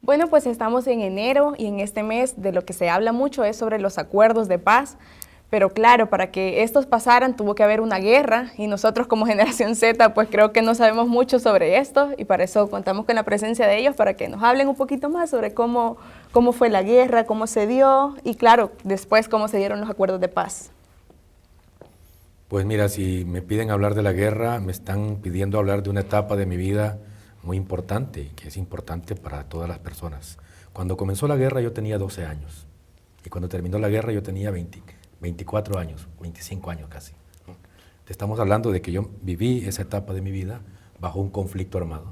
Bueno, pues estamos en enero y en este mes de lo que se habla mucho es sobre los acuerdos de paz. Pero claro, para que estos pasaran tuvo que haber una guerra y nosotros como generación Z pues creo que no sabemos mucho sobre esto y para eso contamos con la presencia de ellos para que nos hablen un poquito más sobre cómo fue la guerra, cómo se dio y claro, después cómo se dieron los acuerdos de paz. Pues mira, si me piden hablar de la guerra, me están pidiendo hablar de una etapa de mi vida muy importante, que es importante para todas las personas. Cuando comenzó la guerra yo tenía 12 años y cuando terminó la guerra yo tenía 24 años, 25 años casi. Te estamos hablando de que yo viví esa etapa de mi vida bajo un conflicto armado,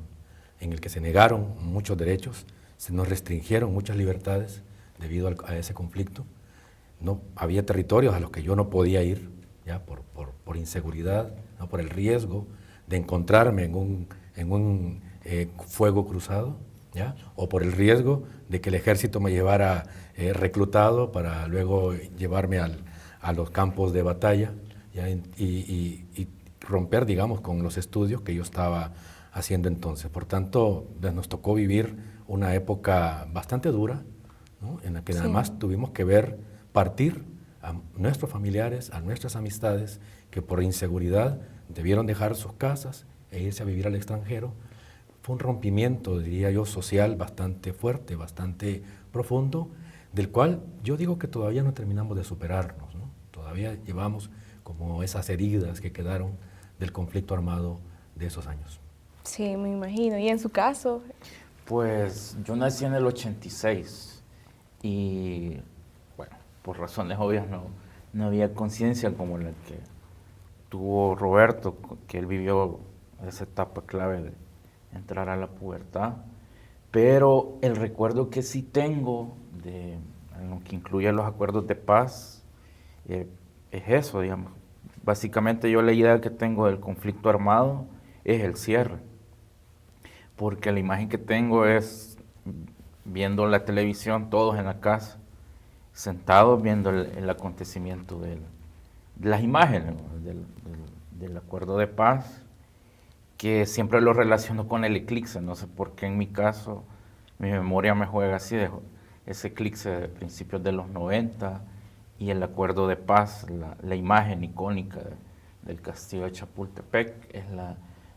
en el que se negaron muchos derechos, se nos restringieron muchas libertades debido a ese conflicto. No, había territorios a los que yo no podía ir, ya por inseguridad, ¿no? Por el riesgo de encontrarme en un fuego cruzado, ¿ya? O por el riesgo de que el ejército me llevara reclutado para luego llevarme a los campos de batalla, ¿ya? Y romper, digamos, con los estudios que yo estaba haciendo entonces. Por tanto, nos tocó vivir una época bastante dura, ¿no? En la que además tuvimos que ver partir a nuestros familiares, a nuestras amistades, que por inseguridad debieron dejar sus casas e irse a vivir al extranjero. Fue un rompimiento, diría yo, social bastante fuerte, bastante profundo, del cual yo digo que todavía no terminamos de superarnos, ¿no? Todavía llevamos como esas heridas que quedaron del conflicto armado de esos años. Sí, me imagino. ¿Y en su caso? Pues yo nací en el 86 y, bueno, por razones obvias no había conciencia como la que tuvo Roberto, que él vivió esa etapa clave de entrar a la pubertad. Pero el recuerdo que sí tengo, en lo que incluye los acuerdos de paz, es eso, digamos. Básicamente yo la idea que tengo del conflicto armado es el cierre. Porque la imagen que tengo es viendo la televisión, todos en la casa, sentados viendo el acontecimiento de las imágenes, ¿no? del acuerdo de paz, que siempre lo relaciono con el eclipse. No sé por qué en mi caso mi memoria me juega así, ese eclipse de principios de los 90 y el acuerdo de paz, la imagen icónica del castillo de Chapultepec, es la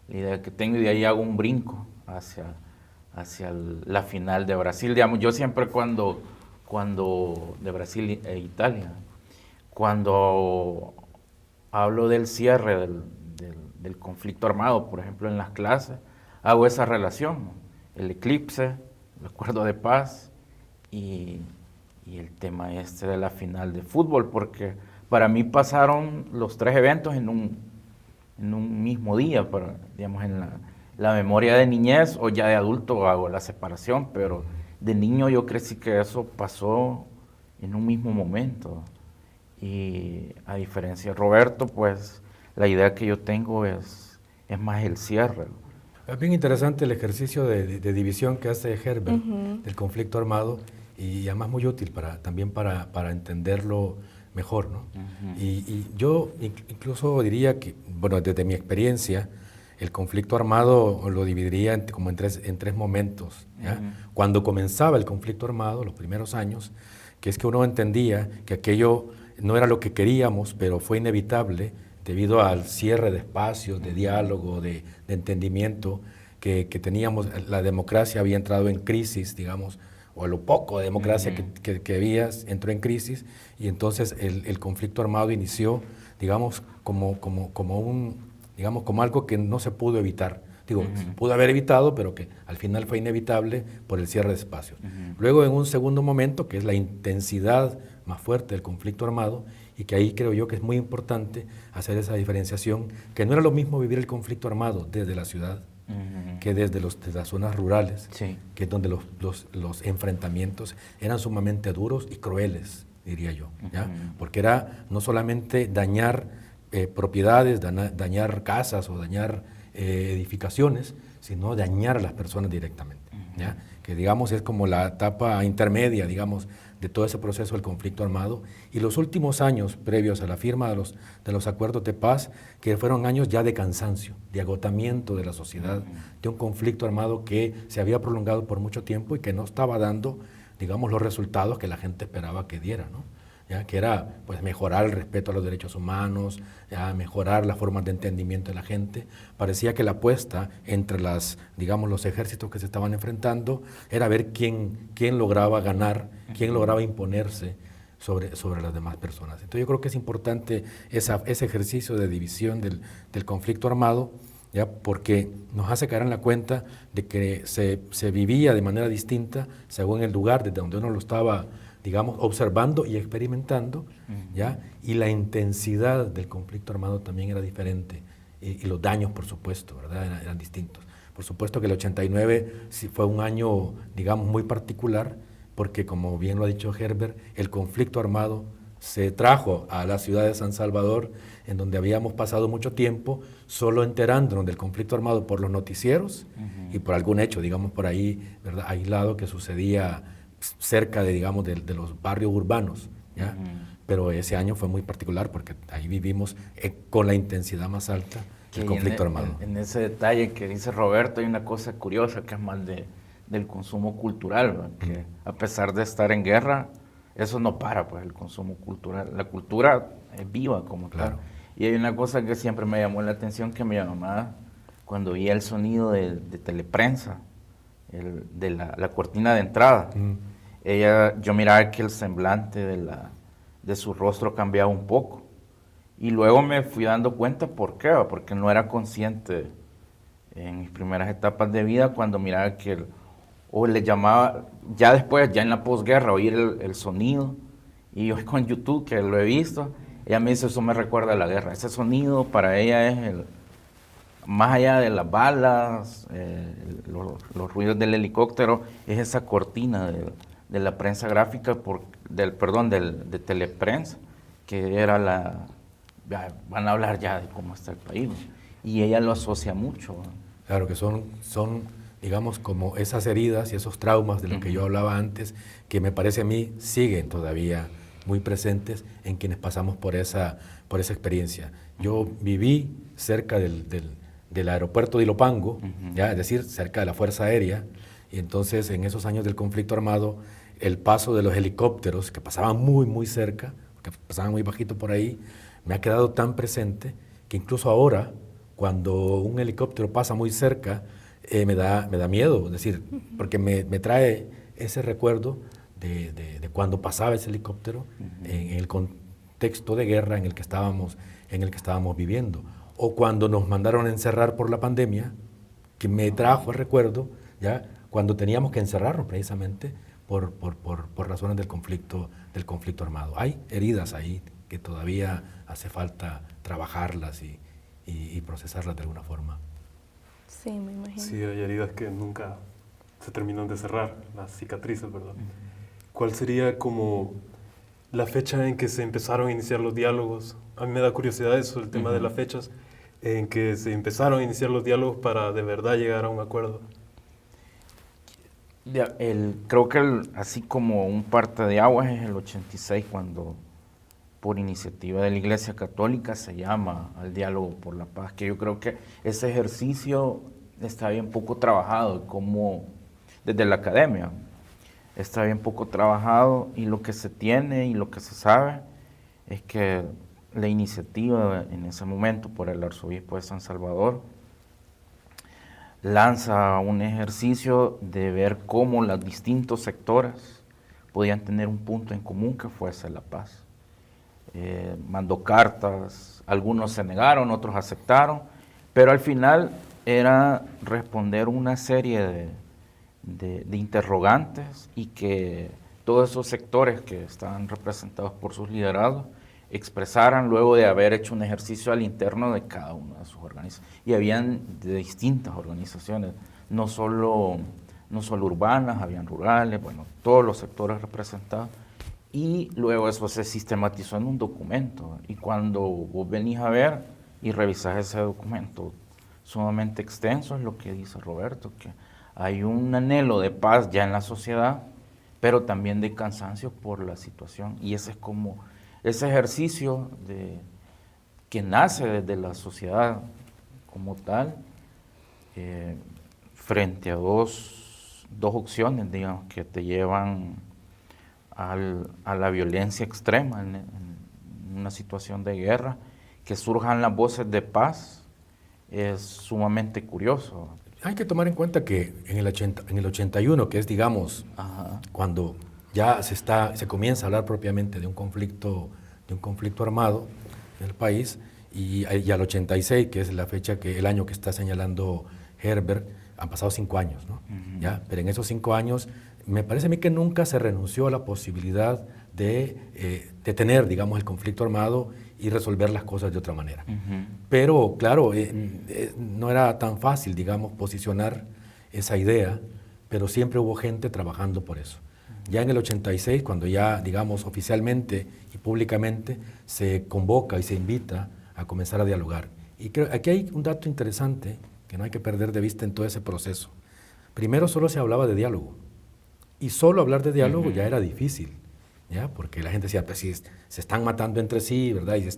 idea que tengo y de ahí hago un brinco hacia la final de Brasil. Digamos, yo siempre cuando de Brasil e Italia, cuando hablo del cierre del conflicto armado, por ejemplo, en las clases, hago esa relación, ¿no? El eclipse, el acuerdo de paz y el tema este de la final de fútbol, porque para mí pasaron los tres eventos en un mismo día, digamos, en la memoria de niñez, o ya de adulto hago la separación, pero de niño yo crecí que eso pasó en un mismo momento. Y a diferencia de Roberto, pues la idea que yo tengo es más el cierre. Es bien interesante el ejercicio de división que hace Herbert del conflicto armado y además muy útil también para entenderlo mejor, ¿no? Y yo incluso diría que, bueno, desde mi experiencia, el conflicto armado lo dividiría como en tres momentos, ¿ya? Cuando comenzaba el conflicto armado, los primeros años, que es que uno entendía que aquello no era lo que queríamos, pero fue inevitable debido al cierre de espacios, de diálogo, de entendimiento que teníamos. La democracia había entrado en crisis, digamos, o a lo poco de democracia que había, entró en crisis, y entonces el conflicto armado inició, digamos, como algo que no se pudo evitar. Digo, se pudo haber evitado, pero que al final fue inevitable por el cierre de espacios. Luego, en un segundo momento, que es la intensidad más fuerte del conflicto armado, y que ahí creo yo que es muy importante hacer esa diferenciación, que no era lo mismo vivir el conflicto armado desde la ciudad que desde las zonas rurales, que es donde los enfrentamientos eran sumamente duros y crueles, diría yo, ¿ya? Porque era no solamente dañar propiedades, dañar casas o dañar edificaciones, sino dañar a las personas directamente, ¿ya? Que digamos es como la etapa intermedia, digamos, de todo ese proceso del conflicto armado, y los últimos años previos a la firma de los acuerdos de paz, que fueron años ya de cansancio, de agotamiento de la sociedad, de un conflicto armado que se había prolongado por mucho tiempo y que no estaba dando, digamos, los resultados que la gente esperaba que diera, ¿no? ¿Ya? Que era pues, mejorar el respeto a los derechos humanos, ya, mejorar las formas de entendimiento de la gente. Parecía que la apuesta entre los ejércitos que se estaban enfrentando era ver quién lograba ganar, quién lograba imponerse sobre las demás personas. Entonces yo creo que es importante ese ejercicio de división del conflicto armado, ¿ya? Porque nos hace caer en la cuenta de que se vivía de manera distinta según el lugar desde donde uno lo estaba, digamos, observando y experimentando, ¿ya? Y la intensidad del conflicto armado también era diferente, y los daños, por supuesto, ¿verdad? Eran distintos. Por supuesto que el 89 sí fue un año, digamos, muy particular, porque como bien lo ha dicho Herbert, el conflicto armado se trajo a la ciudad de San Salvador, en donde habíamos pasado mucho tiempo solo enterándonos del conflicto armado por los noticieros y por algún hecho, digamos, por ahí, ¿verdad?, aislado que sucedía cerca de, digamos, de los barrios urbanos, ¿ya? Pero ese año fue muy particular porque ahí vivimos con la intensidad más alta del conflicto armado. En ese detalle que dice Roberto hay una cosa curiosa que es más del consumo cultural, ¿verdad? Que a pesar de estar en guerra, eso no para, pues, el consumo cultural. La cultura es viva como Claro. tal. Y hay una cosa que siempre me llamó la atención, que mi mamá, cuando oía el sonido de teleprensa, de la cortina de entrada, yo miraba que el semblante de su rostro cambiaba un poco. Y luego me fui dando cuenta por qué, porque no era consciente en mis primeras etapas de vida, cuando miraba que, o le llamaba, ya después, ya en la posguerra, oír el sonido, y hoy con YouTube, que lo he visto, ella me dice, eso me recuerda a la guerra. Ese sonido para ella es más allá de las balas, los ruidos del helicóptero, es esa cortina de la prensa gráfica, de teleprensa, que era van a hablar ya de cómo está el país, ¿no? Y ella lo asocia mucho, ¿no? Claro que son, digamos, como esas heridas y esos traumas de los que yo hablaba antes, que me parece a mí siguen todavía muy presentes en quienes pasamos por esa experiencia. Yo viví cerca del aeropuerto de Ilopango, ya, es decir, cerca de la Fuerza Aérea, y entonces en esos años del conflicto armado, el paso de los helicópteros, que pasaban muy, muy cerca, que pasaban muy bajito por ahí, me ha quedado tan presente que incluso ahora, cuando un helicóptero pasa muy cerca, me da miedo, es decir, porque me trae ese recuerdo de cuando pasaba ese helicóptero en el contexto de guerra en el que estábamos viviendo. O cuando nos mandaron a encerrar por la pandemia, que me trajo el recuerdo, ya, cuando teníamos que encerrarnos precisamente por razones del conflicto armado. Hay heridas ahí que todavía hace falta trabajarlas y procesarlas de alguna forma. Sí, me imagino. Sí, hay heridas que nunca se terminan de cerrar, las cicatrices, ¿verdad? ¿Cuál sería como la fecha en que se empezaron a iniciar los diálogos? A mí me da curiosidad eso, el tema de las fechas en que se empezaron a iniciar los diálogos para de verdad llegar a un acuerdo. Creo que así como un parte de aguas es el 86, cuando por iniciativa de la Iglesia Católica se llama al diálogo por la paz, que yo creo que ese ejercicio está bien poco trabajado, como desde la academia está bien poco trabajado, y lo que se tiene y lo que se sabe es que la iniciativa en ese momento por el arzobispo de San Salvador lanza un ejercicio de ver cómo los distintos sectores podían tener un punto en común que fuese la paz. Mandó cartas, algunos se negaron, otros aceptaron, pero al final era responder una serie de interrogantes, y que todos esos sectores que estaban representados por sus liderados expresaran luego de haber hecho un ejercicio al interno de cada una de sus organizaciones. Y habían de distintas organizaciones, no solo urbanas, habían rurales, bueno, todos los sectores representados. Y luego eso se sistematizó en un documento. Y cuando vos venís a ver y revisás ese documento sumamente extenso, es lo que dice Roberto, que hay un anhelo de paz ya en la sociedad, pero también de cansancio por la situación. Y ese es como ese ejercicio que nace desde la sociedad como tal, frente a dos opciones, digamos, que te llevan a la violencia extrema en una situación de guerra, que surjan las voces de paz, es sumamente curioso. Hay que tomar en cuenta que en el 81, que es, digamos, Ajá. cuando ya se comienza a hablar propiamente de un conflicto armado en el país, y al 86, que es la fecha, el año que está señalando Herbert, han pasado 5 años, ¿no? Uh-huh. ¿Ya? Pero en esos 5 años, me parece a mí que nunca se renunció a la posibilidad de tener, digamos, el conflicto armado y resolver las cosas de otra manera. Uh-huh. Pero, claro, no era tan fácil, digamos, posicionar esa idea, pero siempre hubo gente trabajando por eso. Ya en el 86, cuando ya, digamos, oficialmente y públicamente se convoca y se invita a comenzar a dialogar. Y creo, aquí hay un dato interesante que no hay que perder de vista en todo ese proceso. Primero solo se hablaba de diálogo, y solo hablar de diálogo Uh-huh. ya era difícil, ¿ya? Porque la gente decía, pues si se están matando entre sí, ¿verdad? Y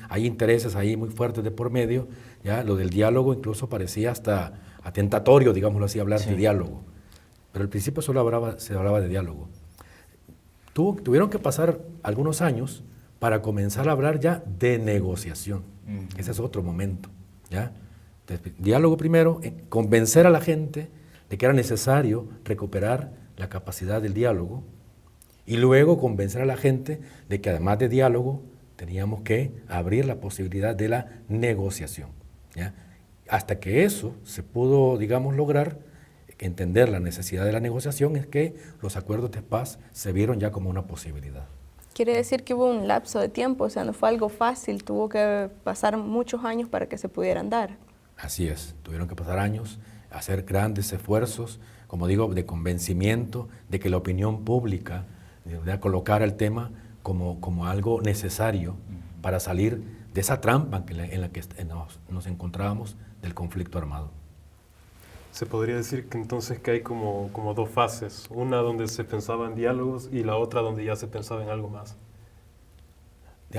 hay intereses ahí muy fuertes de por medio, ¿ya? Lo del diálogo incluso parecía hasta atentatorio, digámoslo así, hablar Sí. de diálogo. Pero al principio solo se hablaba de diálogo. Tuvieron que pasar algunos años para comenzar a hablar ya de negociación. Uh-huh. Ese es otro momento, ¿ya? Diálogo primero, convencer a la gente de que era necesario recuperar la capacidad del diálogo, y luego convencer a la gente de que además de diálogo teníamos que abrir la posibilidad de la negociación, ¿ya? Hasta que eso se pudo, digamos, lograr, entender la necesidad de la negociación, es que los acuerdos de paz se vieron ya como una posibilidad. Quiere decir que hubo un lapso de tiempo, o sea, no fue algo fácil, tuvo que pasar muchos años para que se pudieran dar. Así es, tuvieron que pasar años, hacer grandes esfuerzos, como digo, de convencimiento, de que la opinión pública colocara el tema como algo necesario para salir de esa trampa en la que nos encontrábamos del conflicto armado. Se podría decir que entonces que hay como dos fases, una donde se pensaba en diálogos y la otra donde ya se pensaba en algo más.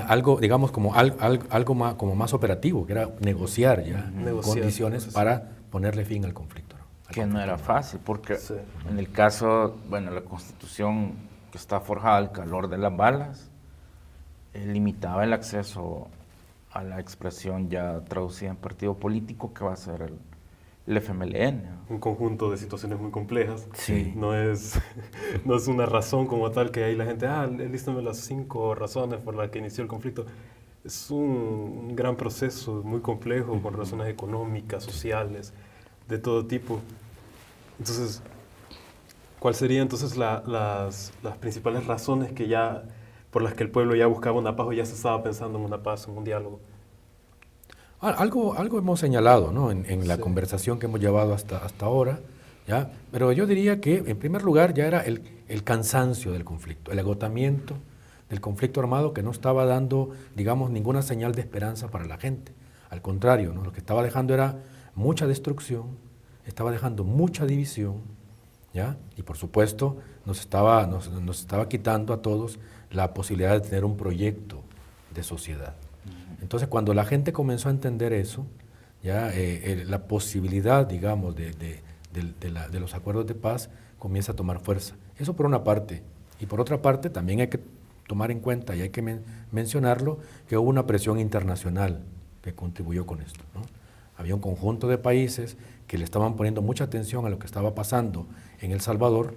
Algo, digamos, algo más, como más operativo, que era negociar ya condiciones para ponerle fin al conflicto. Que no era fácil, porque Sí. en el caso, bueno, la Constitución que está forjada al calor de las balas, limitaba el acceso a la expresión ya traducida en partido político, que va a ser el FMLN. Un conjunto de situaciones muy complejas. Sí. No es una razón como tal que ahí la gente, lístame las 5 razones por las que inició el conflicto. Es un gran proceso muy complejo con razones económicas, sociales, de todo tipo. Entonces, ¿cuáles serían entonces las principales razones por las que el pueblo ya buscaba una paz o ya se estaba pensando en una paz, en un diálogo? Algo hemos señalado, ¿no? en la Sí. conversación que hemos llevado hasta ahora, ¿ya? Pero yo diría que, en primer lugar, ya era el cansancio del conflicto, el agotamiento del conflicto armado, que no estaba dando, digamos, ninguna señal de esperanza para la gente. Al contrario, ¿no? Lo que estaba dejando era mucha destrucción, estaba dejando mucha división, ¿ya? Y por supuesto nos estaba quitando a todos la posibilidad de tener un proyecto de sociedad. Entonces, cuando la gente comenzó a entender eso, ya la posibilidad, digamos, de los acuerdos de paz comienza a tomar fuerza. Eso por una parte. Y por otra parte, también hay que tomar en cuenta, y hay que mencionarlo, que hubo una presión internacional que contribuyó con esto, ¿no? Había un conjunto de países que le estaban poniendo mucha atención a lo que estaba pasando en El Salvador,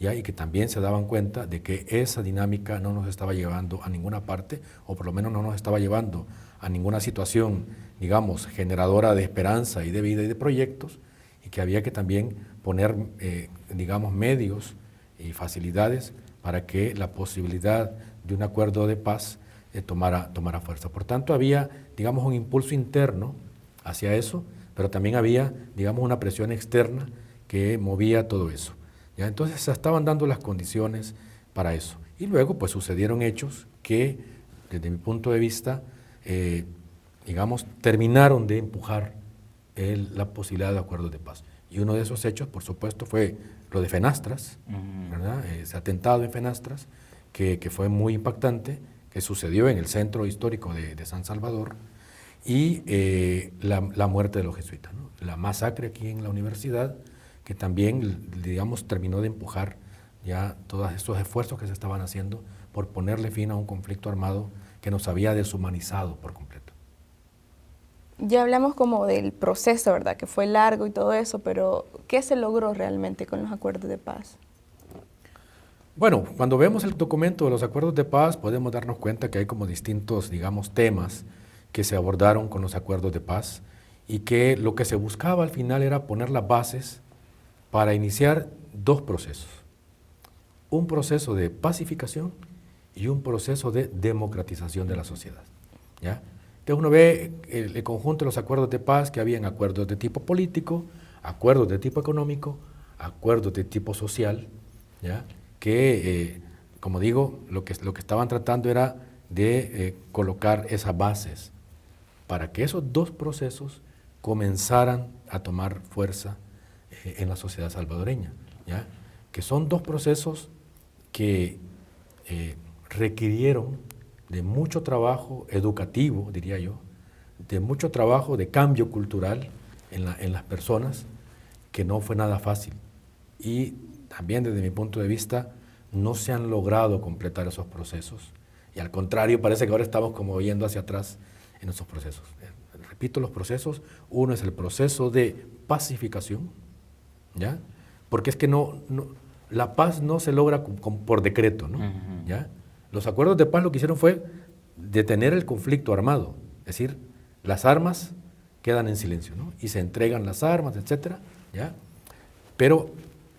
¿ya? Y que también se daban cuenta de que esa dinámica no nos estaba llevando a ninguna parte, o por lo menos no nos estaba llevando a ninguna situación, digamos, generadora de esperanza y de vida y de proyectos, y que había que también poner, digamos, medios y facilidades para que la posibilidad de un acuerdo de paz tomara fuerza. Por tanto, había, digamos, un impulso interno hacia eso, pero también había, digamos, una presión externa que movía todo eso. ¿Ya? Entonces se estaban dando las condiciones para eso. Y luego pues sucedieron hechos que, desde mi punto de vista, digamos, terminaron de empujar la posibilidad de acuerdos de paz. Y uno de esos hechos, por supuesto, fue lo de Fenastras, ¿verdad? Ese atentado en Fenastras, que fue muy impactante, que sucedió en el centro histórico de San Salvador, y la muerte de los jesuitas, ¿no? La masacre aquí en la universidad, que también, digamos, terminó de empujar ya todos estos esfuerzos que se estaban haciendo por ponerle fin a un conflicto armado que nos había deshumanizado por completo. Ya hablamos como del proceso, ¿verdad? Que fue largo y todo eso, pero ¿qué se logró realmente con los acuerdos de paz? Bueno, cuando vemos el documento de los acuerdos de paz, podemos darnos cuenta que hay como distintos, digamos, temas que se abordaron con los acuerdos de paz y que lo que se buscaba al final era poner las bases para iniciar dos procesos. Un proceso de pacificación y un proceso de democratización de la sociedad, ¿ya? Entonces uno ve el conjunto de los acuerdos de paz, que habían acuerdos de tipo político, acuerdos de tipo económico, acuerdos de tipo social, ¿ya? Que, como digo, lo que estaban tratando era de colocar esas bases para que esos dos procesos comenzaran a tomar fuerza en la sociedad salvadoreña, ¿ya? Que son dos procesos que requirieron de mucho trabajo educativo, diría yo, de mucho trabajo de cambio cultural en las personas, que no fue nada fácil. Y también desde mi punto de vista no se han logrado completar esos procesos. Y al contrario, parece que ahora estamos como yendo hacia atrás en esos procesos. Repito, los procesos, uno es el proceso de pacificación, ¿ya? Porque es que la paz no se logra por decreto, ¿no? ¿Ya? Los acuerdos de paz lo que hicieron fue detener el conflicto armado, es decir, las armas quedan en silencio, ¿no? Y se entregan las armas, etcétera, ¿ya? Pero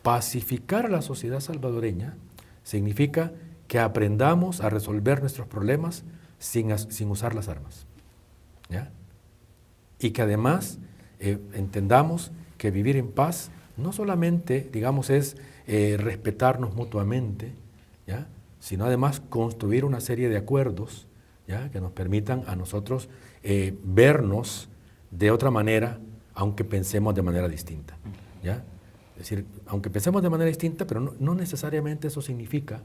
pacificar a la sociedad salvadoreña significa que aprendamos a resolver nuestros problemas sin usar las armas, ¿ya? Y que además entendamos que vivir en paz no solamente, digamos, es respetarnos mutuamente, ¿ya? Sino además construir una serie de acuerdos, ¿ya? Que nos permitan a nosotros vernos de otra manera, aunque pensemos de manera distinta, ¿ya? Es decir, aunque pensemos de manera distinta, pero no necesariamente eso significa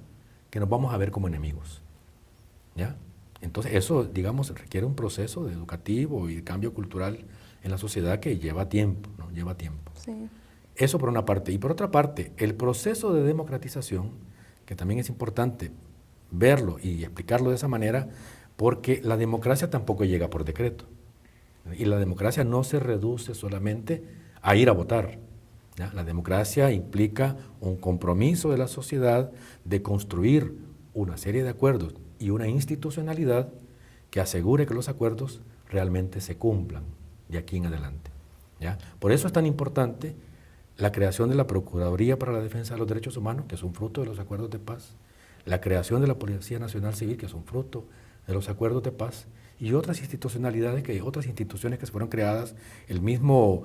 que nos vamos a ver como enemigos, ¿ya? Entonces eso, digamos, requiere un proceso educativo y de cambio cultural en la sociedad que lleva tiempo, ¿no? Lleva tiempo. Sí. Eso por una parte. Y por otra parte, el proceso de democratización, que también es importante verlo y explicarlo de esa manera, porque la democracia tampoco llega por decreto. Y la democracia no se reduce solamente a ir a votar, ¿ya? La democracia implica un compromiso de la sociedad de construir una serie de acuerdos y una institucionalidad que asegure que los acuerdos realmente se cumplan de aquí en adelante, ¿ya? Por eso es tan importante la creación de la Procuraduría para la Defensa de los Derechos Humanos, que es un fruto de los acuerdos de paz, la creación de la Policía Nacional Civil, que es un fruto de los acuerdos de paz, y otras institucionalidades, otras instituciones que se fueron creadas, el mismo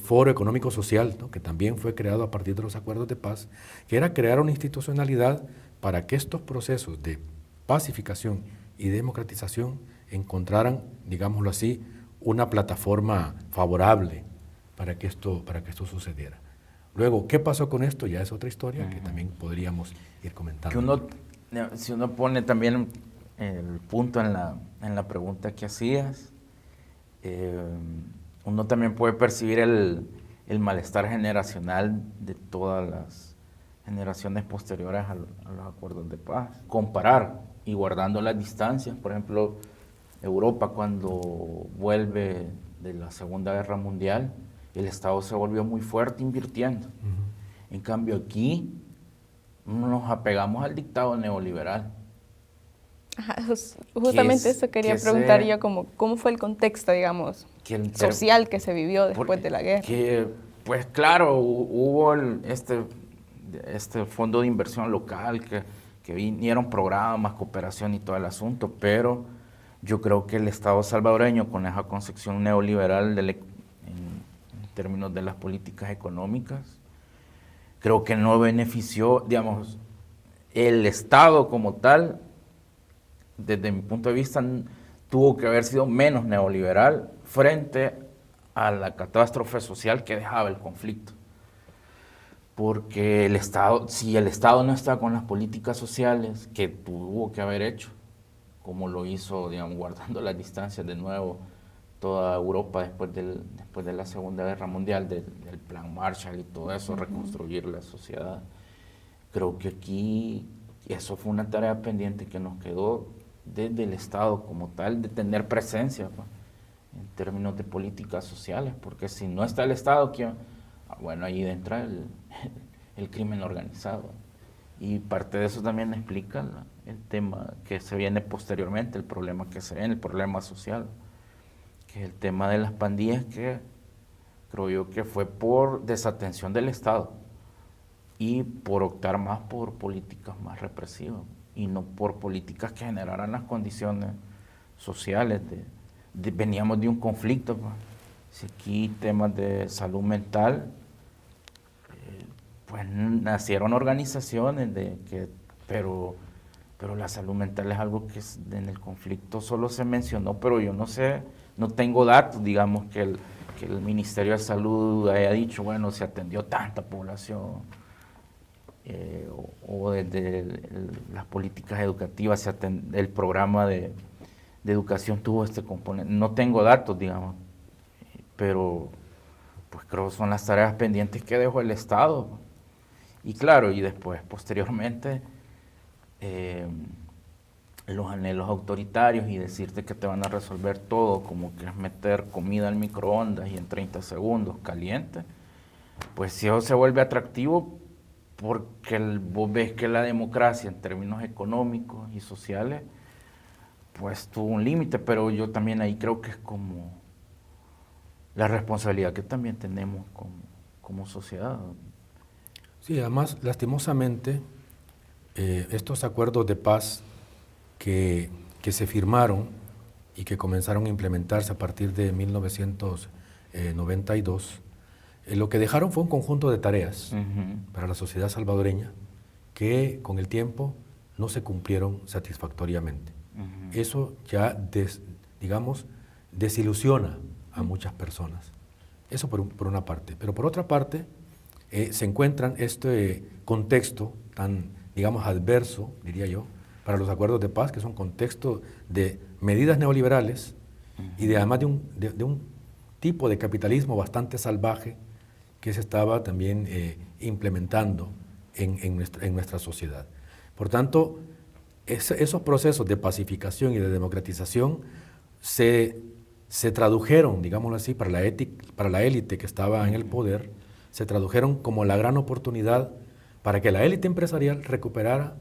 Foro Económico Social, ¿no? Que también fue creado a partir de los acuerdos de paz, que era crear una institucionalidad para que estos procesos de pacificación y democratización encontraran, digámoslo así, una plataforma favorable para que esto sucediera. Luego, ¿qué pasó con esto? Ya es otra historia que también podríamos ir comentando. Si uno pone también el punto en la pregunta que hacías, uno también puede percibir el malestar generacional de todas las generaciones posteriores a los acuerdos de paz. Comparar y guardando las distancias, por ejemplo, Europa cuando vuelve de la Segunda Guerra Mundial, el Estado se volvió muy fuerte invirtiendo. En cambio aquí nos apegamos al dictado neoliberal. Ajá, justamente eso quería preguntar yo, ¿cómo fue el contexto, digamos, social que se vivió después de la guerra? Pues claro, hubo este fondo de inversión local, que vinieron programas, cooperación y todo el asunto, pero yo creo que el Estado salvadoreño, con esa concepción neoliberal en términos de las políticas económicas, creo que no benefició, digamos, el Estado como tal, desde mi punto de vista, tuvo que haber sido menos neoliberal frente a la catástrofe social que dejaba el conflicto. Porque el Estado, si el Estado no está con las políticas sociales que tuvo que haber hecho, como lo hizo, digamos, guardando las distancias de nuevo toda Europa después de la Segunda Guerra Mundial, del Plan Marshall y todo eso, reconstruir la sociedad. Creo que aquí eso fue una tarea pendiente que nos quedó desde el Estado como tal, de tener presencia, pues, en términos de políticas sociales, porque si no está el Estado, bueno, ahí entra el crimen organizado. Y parte de eso también explica el tema que se viene posteriormente, el problema que se viene, el problema social, que es el tema de las pandillas, que creo yo que fue por desatención del Estado y por optar más por políticas más represivas y no por políticas que generaran las condiciones sociales. Veníamos de un conflicto, pues. Si aquí temas de salud mental, pues nacieron organizaciones pero la salud mental es algo que en el conflicto solo se mencionó, pero yo no sé, no tengo datos, digamos, que el Ministerio de Salud haya dicho, bueno, se atendió tanta población, o desde las políticas educativas, el programa de educación tuvo este componente. No tengo datos, digamos, pero pues creo que son las tareas pendientes que dejó el Estado. Y claro, y después, posteriormente, los anhelos autoritarios y decirte que te van a resolver todo, como que es meter comida al microondas y en 30 segundos caliente, pues si eso se vuelve atractivo porque vos ves que la democracia en términos económicos y sociales, pues tuvo un límite, pero yo también ahí creo que es como la responsabilidad que también tenemos como sociedad. Sí, además, lastimosamente, estos acuerdos de paz que se firmaron y que comenzaron a implementarse a partir de 1992, lo que dejaron fue un conjunto de tareas para la sociedad salvadoreña que con el tiempo no se cumplieron satisfactoriamente. Eso ya, digamos, desilusiona a muchas personas. Eso por una parte. Pero por otra parte, se encuentran este contexto tan, digamos, adverso, diría yo, para los acuerdos de paz, que es un contexto de medidas neoliberales y además de un tipo de capitalismo bastante salvaje que se estaba también implementando en nuestra sociedad. Por tanto, esos procesos de pacificación y de democratización se tradujeron, digámoslo así, para la élite que estaba en el poder, se tradujeron como la gran oportunidad para que la élite empresarial recuperara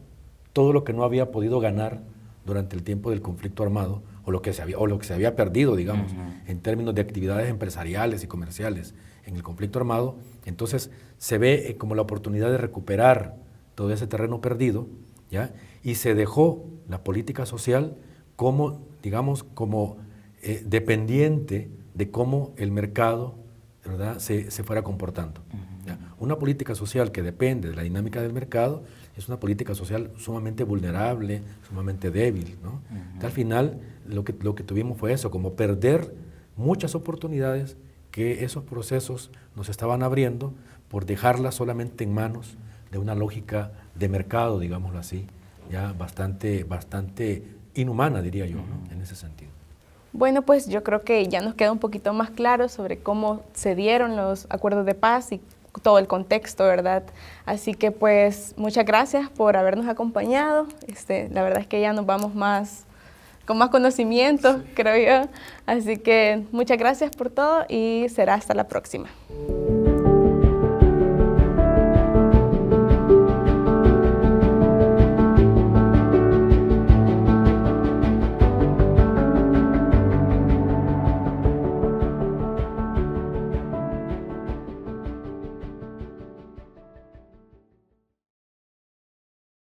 todo lo que no había podido ganar durante el tiempo del conflicto armado o lo que se había perdido, digamos, en términos de actividades empresariales y comerciales en el conflicto armado. Entonces se ve como la oportunidad de recuperar todo ese terreno perdido, ¿ya? Y se dejó la política social como, digamos, como dependiente de cómo el mercado, ¿verdad?, se fuera comportando. ¿Ya? Una política social que depende de la dinámica del mercado es una política social sumamente vulnerable, sumamente débil, ¿no? Al final lo que tuvimos fue eso, como perder muchas oportunidades que esos procesos nos estaban abriendo por dejarlas solamente en manos de una lógica de mercado, digámoslo así, ya bastante inhumana, diría yo, ¿no?, en ese sentido. Bueno, pues yo creo que ya nos queda un poquito más claro sobre cómo se dieron los acuerdos de paz y todo el contexto, ¿verdad? Así que pues muchas gracias por habernos acompañado. La verdad es que ya nos vamos con más conocimiento, creo yo. Así que muchas gracias por todo y será hasta la próxima.